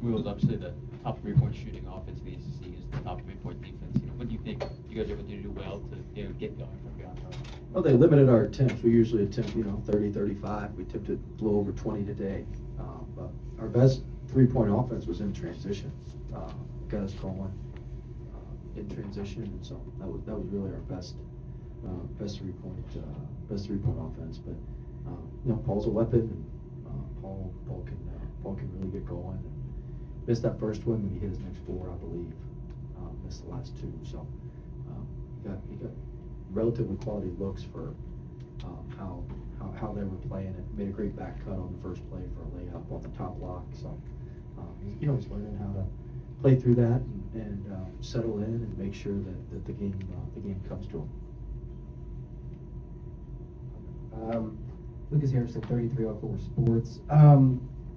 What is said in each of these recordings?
Louisville's obviously the top 3-point shooting offense in the ACC, is the top 3-point defense. What do you think you guys are able to do well to get going from beyond arc? Well, they limited our attempts. We usually attempt, 30, 35. We attempted a little over 20 today. But our best 3-point offense was in transition. Got us going in transition, and so that was really our best 3-point offense. But Paul's a weapon, and Paul can really get going. And missed that first one when he hit his next 4, I believe. Missed the last 2. So he got relatively quality looks for how they were playing it. Made a great back cut on the first play for a layup on the top block. So he's learning how to play through that and settle in and make sure that the game comes to him. Lucas Harrison, 3304 Sports.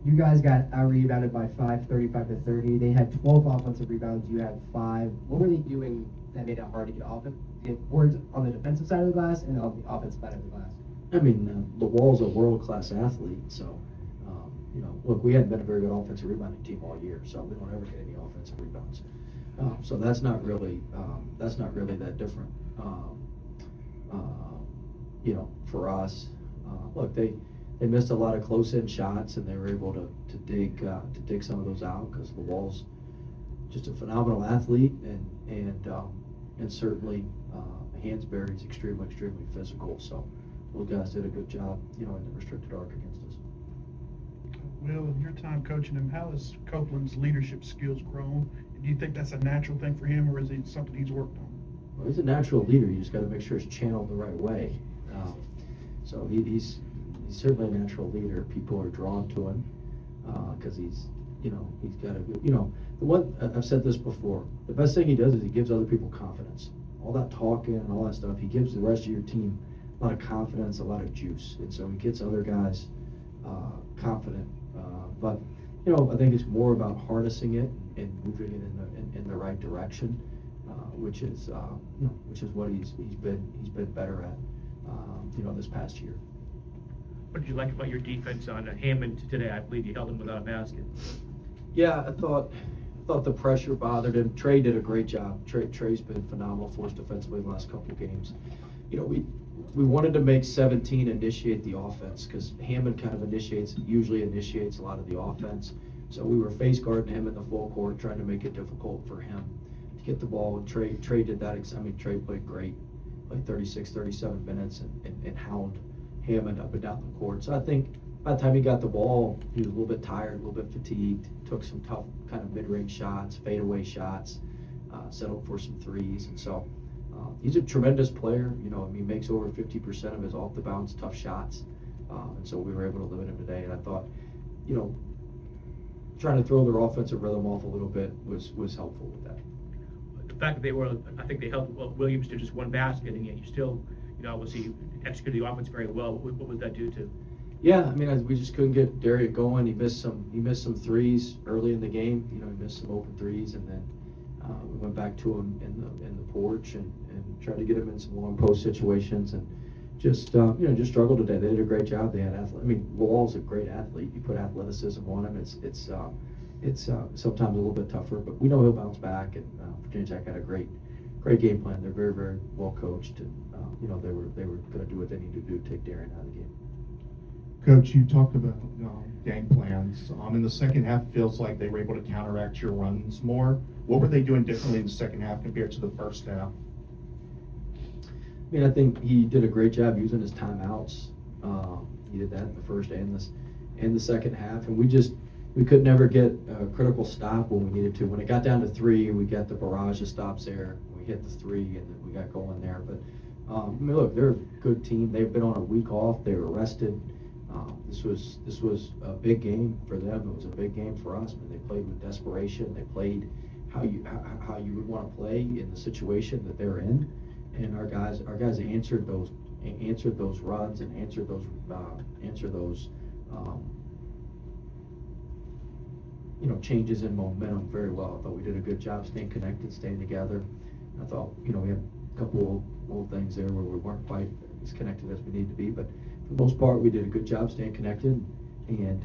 You guys got out-rebounded by 5, 35-30. They had 12 offensive rebounds. You had 5. What were they doing that made it hard to get boards on the defensive side of the glass and on the offensive side of the glass? I mean, LaWall's a world-class athlete, so look, we hadn't been a very good offensive rebounding team all year, so we don't ever get any offensive rebounds. So that's not really that different. For us, look, they missed a lot of close-in shots, and they were able to dig some of those out because LaWall's just a phenomenal athlete, and certainly Hansberry's extremely physical. So those guys did a good job, in the restricted arc against us. Will, in your time coaching him, how has Copeland's leadership skills grown? Do you think that's a natural thing for him, or is it something he's worked on? Well, he's a natural leader. You just got to make sure it's channeled the right way. So he's certainly a natural leader. People are drawn to him because he's got a good, the one, I've said this before, the best thing he does is he gives other people confidence. All that talking and all that stuff, he gives the rest of your team a lot of confidence, a lot of juice. And so he gets other guys confident. But I think it's more about harnessing it and moving it in the right direction, which is what he's been better at, this past year. What did you like about your defense on Hammond today? I believe you held him without a basket. Yeah, I thought the pressure bothered him. Trey did a great job. Trey's been phenomenal for us defensively the last couple of games. We wanted to make 17 initiate the offense because Hammond kind of usually initiates a lot of the offense. So we were face guarding him in the full court, trying to make it difficult for him to get the ball. And Trey did that. Trey played great, like 36, 37 minutes and hound Hammond up and down the court. So I think by the time he got the ball, he was a little bit tired, a little bit fatigued, took some tough kind of mid-range shots, fadeaway shots, settled for some threes. And so he's a tremendous player. He makes over 50% of his off-the-bounce tough shots. And so we were able to limit him today. And I thought, trying to throw their offensive rhythm off a little bit was helpful with that. The fact that I think they held Williams to just one basket, and yet you still, obviously executed the offense very well. What would that do to? Yeah, we just couldn't get Darius going. He missed some threes early in the game. He missed some open threes, and then we went back to him in the porch and tried to get him in some long post situations, and just struggled today. They did a great job. They had Lowell's a great athlete. You put athleticism on him, it's sometimes a little bit tougher, but we know he'll bounce back. And Virginia Tech had a great game plan. They're very, very well coached, and they were going to do what they needed to do to take Darren out of the game. Coach, you talked about game plans. In the second half, feels like they were able to counteract your runs more. What were they doing differently in the second half compared to the first half? I think he did a great job using his timeouts. He did that in the first and the second half, and we could never get a critical stop when we needed to. When it got down to 3, we got the barrage of stops there. We hit the 3, and then we got going there. But look, they're a good team. They've been on a week off. They were rested. This was a big game for them. It was a big game for us. They played with desperation. They played how you would want to play in the situation that they're in, and our guys answered those runs and answered those changes in momentum very well. I thought we did a good job staying connected, staying together. I thought we had a couple little things there where we weren't quite as connected as we needed to be, but for the most part, we did a good job staying connected And,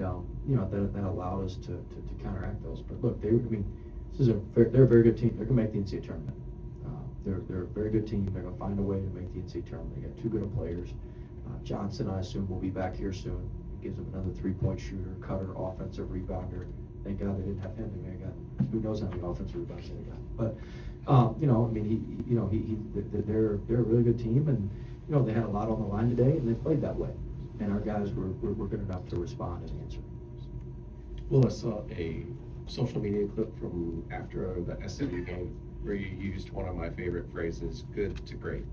you know, that allowed us to counteract those. But look, they're a very good team. They're gonna make the NCAA tournament. They're a very good team. They're gonna find a way to make the NCAA tournament. They got two good players. Johnson, I assume, will be back here soon. Gives them another 3-point shooter, cutter, offensive rebounder. Thank God they didn't have him. They may have got who knows how many offensive rebounds they got. But you know, I mean, they're a really good team, and you know they had a lot on the line today, and they played that way. And our guys were good enough to respond and answer. Well, I saw a social media clip from after the SMU game where you used one of my favorite phrases, good to great.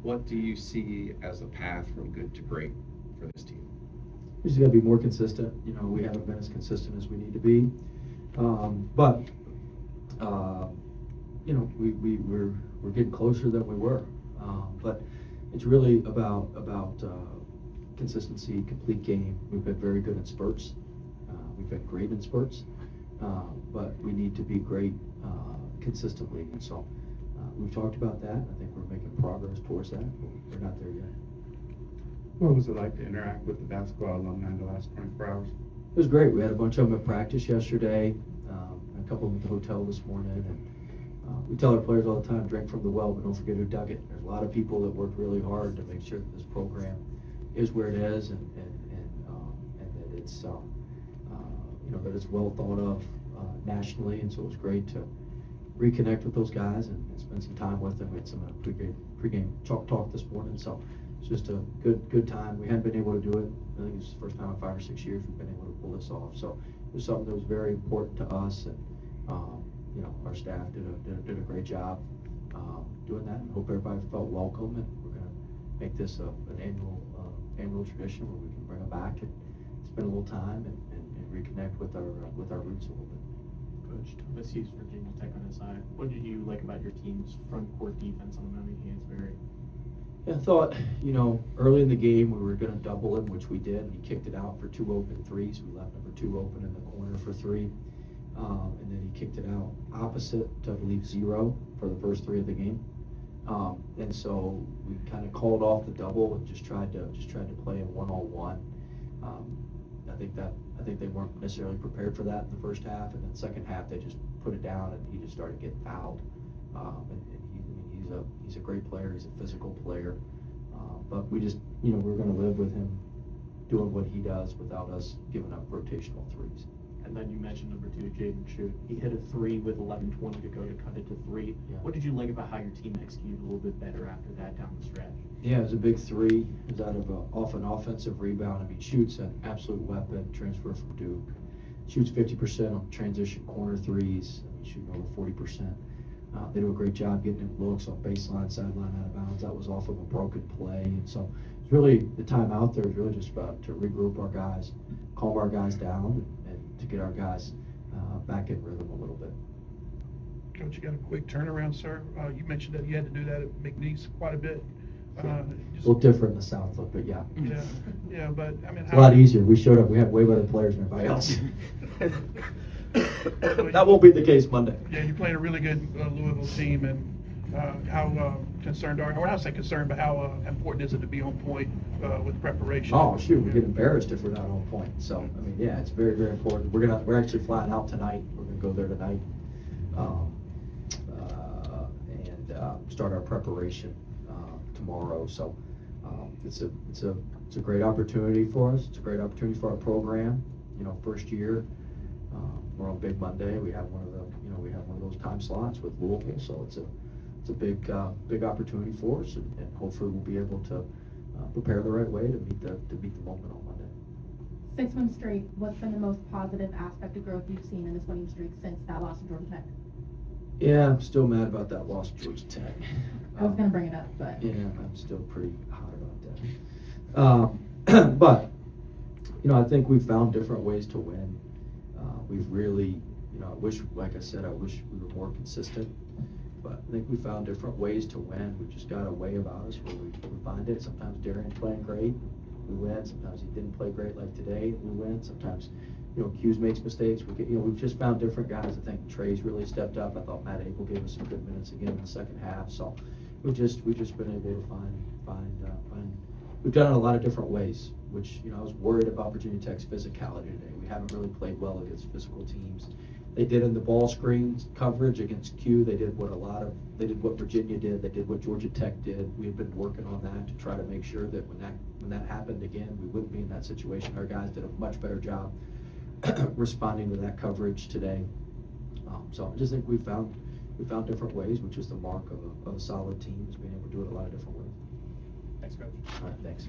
What do you see as a path from good to great for this team? We just got to be more consistent. You know, we haven't been as consistent as we need to be. But you know, we're getting closer than we were. But it's really about consistency, complete game. We've been very good in spurts. We've been great in spurts. But we need to be great consistently. And so we've talked about that. I think we're making progress towards that. But we're not there yet. What was it like to interact with the basketball alumni in the last 24 hours? It was great. We had a bunch of them at practice yesterday, a couple of them at the hotel this morning, and we tell our players all the time, drink from the well, but don't forget who dug it. There's a lot of people that worked really hard to make sure that this program is where it is, and that it's you know, that it's well thought of nationally. And so it was great to reconnect with those guys and spend some time with them. We had some pregame talk this morning, so it's just a good time. We hadn't been able to do it. I think it's the first time in 5 or 6 years we've been able to pull this off. So it was something that was very important to us, and you know, our staff did a great job doing that. And hope everybody felt welcome. And we're going to make this an annual tradition where we can bring them back and spend a little time and reconnect with our roots a little bit. Coach Thomas Hughes, Virginia Tech on his side. What did you like about your team's front court defense on Mount Hansberry? Yeah, I thought, you know, early in the game we were going to double him, which we did. He kicked it out for 2 open threes. We left number 2 open in the corner for 3. And then he kicked it out opposite to, I believe, 0 for the first 3 of the game. And so we kind of called off the double and just tried to play a 1-on-1. I think they weren't necessarily prepared for that in the first half, and then second half they just put it down and he just started getting fouled. And he's a great player. He's a physical player. But we just, you know, we're going to live with him doing what he does without us giving up rotational threes. And then you mentioned number 2, Jaden Shute. He hit a 3 with 11:20 to go to cut it to 3. Yeah. What did you like about how your team executed a little bit better after that down the stretch? Yeah, it was a big 3. It was out of off an offensive rebound. I mean, Schute's an absolute weapon. Transfer from Duke. Shoots 50% on transition corner threes. I mean, shooting over 40%. They do a great job getting him looks on baseline, sideline, out of bounds. That was off of a broken play. And so it's really, the time out there is really just about to regroup our guys, calm our guys down, and to get our guys back in rhythm a little bit. Coach, you got a quick turnaround, sir. You mentioned that you had to do that at McNeese quite a bit. A little different in the South, but yeah. Yeah, but I mean, It's a lot easier. We showed up, we had way better players than everybody else. That won't be the case Monday. Yeah, you're playing a really good Louisville team, and how concerned are, or I don't say concerned, but how important is it to be on point with preparation? Oh, shoot, we get embarrassed if we're not on point. So, I mean, yeah, it's very, very important. We're actually flying out tonight. We're gonna go there tonight, and start our preparation tomorrow. So, it's a great opportunity for us. It's a great opportunity for our program. You know, first year, we're on Big Monday. We have one of those time slots with Louisville. So it's a big opportunity for us, and hopefully we'll be able to prepare the right way to meet the moment on Monday. 6 wins straight. What's been the most positive aspect of growth you've seen in this winning streak since that loss to Georgia Tech? Yeah, I'm still mad about that loss to Georgia Tech. I was going to bring it up, but Yeah, I'm still pretty hot about that. But you know, I think we've found different ways to win. We've really, you know, I wish we were more consistent. But I think we found different ways to win. We've just got a way about us where we find it. Sometimes Darian's playing great, we win. Sometimes he didn't play great like today, we win. Sometimes, you know, Hughes makes mistakes. We've just found different guys. I think Trey's really stepped up. I thought Matt Abel gave us some good minutes again in the second half. So we've just been able to find we've done it a lot of different ways, which, you know, I was worried about Virginia Tech's physicality today. We haven't really played well against physical teams. They did in the ball screens coverage against Q. They did what Virginia did. They did what Georgia Tech did. We've been working on that to try to make sure that when that happened again, we wouldn't be in that situation. Our guys did a much better job responding to that coverage today. So I just think we found different ways, which is the mark of a solid team, is being able to do it a lot of different ways. Thanks, Coach. All right, thanks.